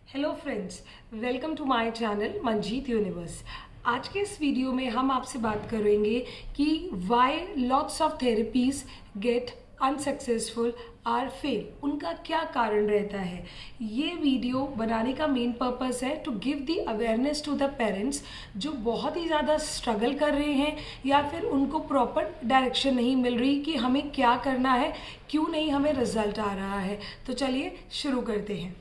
Hello friends, welcome to my channel Manjeet universe. आज के इस वीडियो में हम आपसे बात करेंगे कि why lots of therapies get unsuccessful or fail, उनका क्या कारण रहता है। ये वीडियो बनाने का मेन पर्पस है to give the awareness to the parents जो बहुत ही ज़्यादा स्ट्रगल कर रहे हैं या फिर उनको प्रॉपर डायरेक्शन नहीं मिल रही कि हमें क्या करना है, क्यों नहीं हमें रिजल्ट आ रहा है। तो चलिए शुरू करते हैं।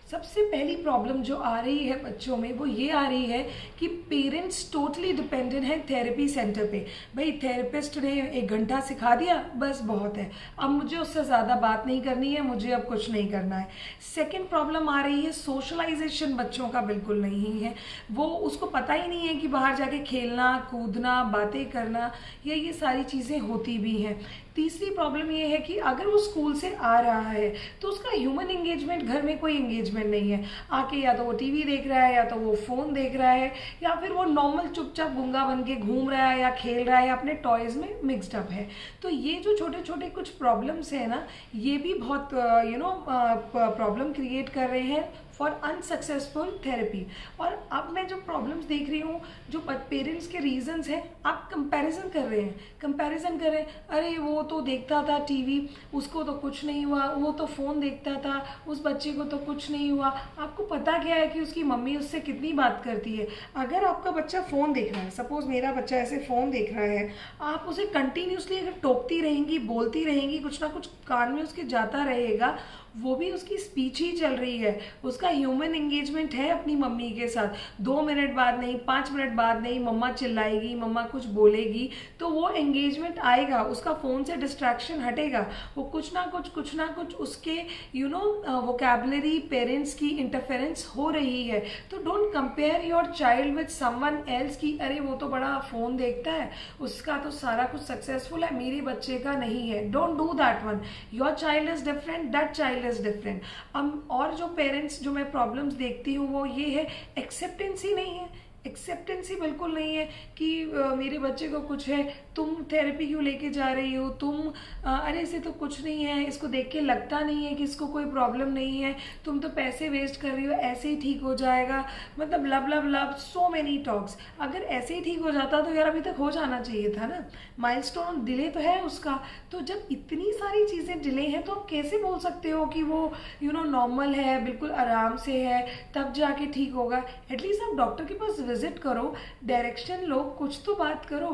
सबसे पहली प्रॉब्लम जो आ रही है बच्चों में वो ये आ रही है कि पेरेंट्स टोटली डिपेंडेंट हैं थेरेपी सेंटर पे। भाई थेरेपिस्ट ने 1 घंटा सिखा दिया, बस बहुत है, अब मुझे उससे ज़्यादा बात नहीं करनी है, मुझे अब कुछ नहीं करना है। सेकेंड प्रॉब्लम आ रही है सोशलाइजेशन बच्चों का बिल्कुल नहीं है। वो उसको पता ही नहीं है कि बाहर जाके खेलना कूदना बातें करना या ये सारी चीज़ें होती भी हैं। तीसरी प्रॉब्लम ये है कि अगर वो स्कूल से आ रहा है तो उसका ह्यूमन एंगेजमेंट, घर में कोई एंगेजमेंट नहीं है। आके या तो वो टीवी देख रहा है या तो वो फोन देख रहा है या फिर वो नॉर्मल चुपचाप गूंगा बन के घूम रहा है या खेल रहा है या अपने टॉयज में मिक्सड अप है। तो ये जो छोटे छोटे कुछ प्रॉब्लम्स है ना, ये भी बहुत प्रॉब्लम क्रिएट कर रहे हैं फॉर अनसक्सेसफुल थेरेपी। और अब मैं जो प्रॉब्लम्स देख रही हूँ, जो पेरेंट्स के रीजंस हैं, आप कंपैरिजन कर रहे हैं, अरे वो तो देखता था टीवी, उसको तो कुछ नहीं हुआ, वो तो फोन देखता था, उस बच्चे को तो कुछ नहीं हुआ। आपको पता क्या है कि उसकी मम्मी उससे कितनी बात करती है। अगर आपका बच्चा फोन देख रहा है, सपोज मेरा बच्चा ऐसे फोन देख रहा है, आप उसे कंटिन्यूसली अगर टोकती रहेंगी, बोलती रहेंगी, कुछ ना कुछ कान में उसके जाता रहेगा, वो भी उसकी स्पीच ही चल रही है, उसका ह्यूमन एंगेजमेंट है अपनी मम्मी के साथ। 2 मिनट बाद नहीं, 5 मिनट बाद नहीं, मम्मा चिल्लाएगी, मम्मा कुछ बोलेगी, तो वो एंगेजमेंट आएगा, उसका फोन से डिस्ट्रैक्शन हटेगा, वो कुछ ना कुछ उसके वोकैबुलरी पेरेंट्स की इंटरफेरेंस हो रही है। तो don't compare your child with someone else की अरे वो तो बड़ा फोन देखता है, उसका तो सारा कुछ सक्सेसफुल है, मेरे बच्चे का नहीं है। Don't do that one. Your child is different, that child is different. और जो पेरेंट्स जो मैं प्रॉब्लम्स देखती हूँ वो ये है, एक्सेप्टेंसी नहीं है, एक्सेप्टेंसी बिल्कुल नहीं है कि मेरे बच्चे को कुछ है, तुम थेरेपी क्यों लेके जा रही हो, अरे इसे तो कुछ नहीं है, इसको देख के लगता नहीं है कि इसको कोई प्रॉब्लम नहीं है, तुम तो पैसे वेस्ट कर रही हो, ऐसे ही ठीक हो जाएगा, मतलब love love love, so many talks. अगर ऐसे ही ठीक हो जाता तो यार अभी तक हो जाना चाहिए था ना, माइलस्टोन डिले तो है उसका। तो जब इतनी सारी चीज़ें डिले हैं तो आप कैसे बोल सकते हो कि वो नॉर्मल है, बिल्कुल आराम से है, तब जाके ठीक होगा। एटलीस्ट आप डॉक्टर के पास विजिट करो, डायरेक्शन लो, कुछ तो बात करो।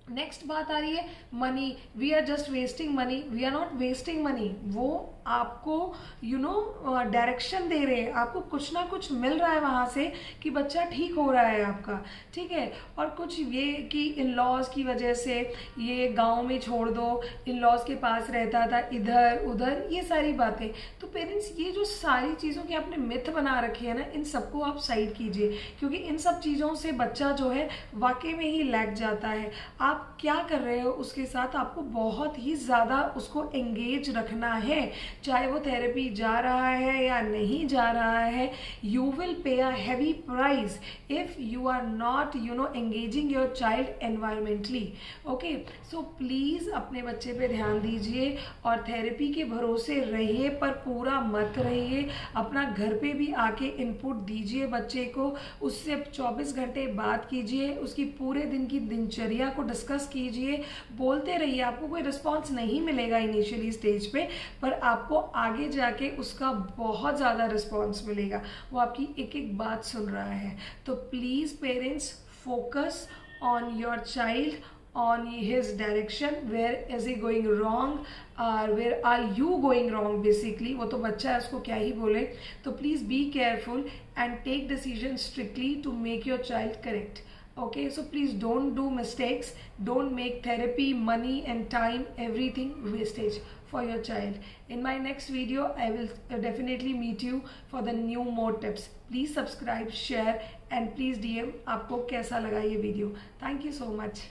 नेक्स्ट बात आ रही है money, we are just wasting money, we are not wasting money. वो आपको डायरेक्शन दे रहे हैं, आपको कुछ ना कुछ मिल रहा है वहां से कि बच्चा ठीक हो रहा है आपका, ठीक है। और कुछ ये कि इन लॉज की वजह से ये गांव में छोड़ दो, इन लॉज के पास रहता था, इधर उधर, ये सारी बातें। तो पेरेंट्स ये जो सारी चीज़ों की आपने मिथ बना रखी है ना, इन सबको आप साइड कीजिए, क्योंकि इन सब चीज़ों से बच्चा जो है वाकई में ही लैग जाता है। आप क्या कर रहे हो उसके साथ, आपको बहुत ही ज़्यादा उसको एंगेज रखना है, चाहे वो थेरेपी जा रहा है या नहीं जा रहा है। You will pay a heavy price if you are not engaging your child environmentally. Okay, so please अपने बच्चे पे ध्यान दीजिए और थेरेपी के भरोसे रहिए, पर पूरा मत रहिए। अपना घर पे भी आके इनपुट दीजिए बच्चे को, उससे 24 घंटे बात कीजिए, उसकी पूरे दिन की दिनचर्या को डिस्कस कीजिए, बोलते रहिए। आपको कोई रिस्पॉन्स नहीं मिलेगा इनिशियली स्टेज पे, पर आपको आगे जाके उसका बहुत ज़्यादा रिस्पॉन्स मिलेगा, वो आपकी एक एक बात सुन रहा है। तो please parents, focus on your child, on his direction, where is he going wrong or where are you going wrong basically। वो तो बच्चा है, उसको क्या ही बोले। तो please be careful and take decisions strictly to make your child correct। Okay, so please don't do mistakes, don't make therapy, money and time, everything wastage for your child. In my next video I will definitely meet you for the new more tips. Please subscribe, share and please DM आपको कैसा लगा ये video. Thank you so much।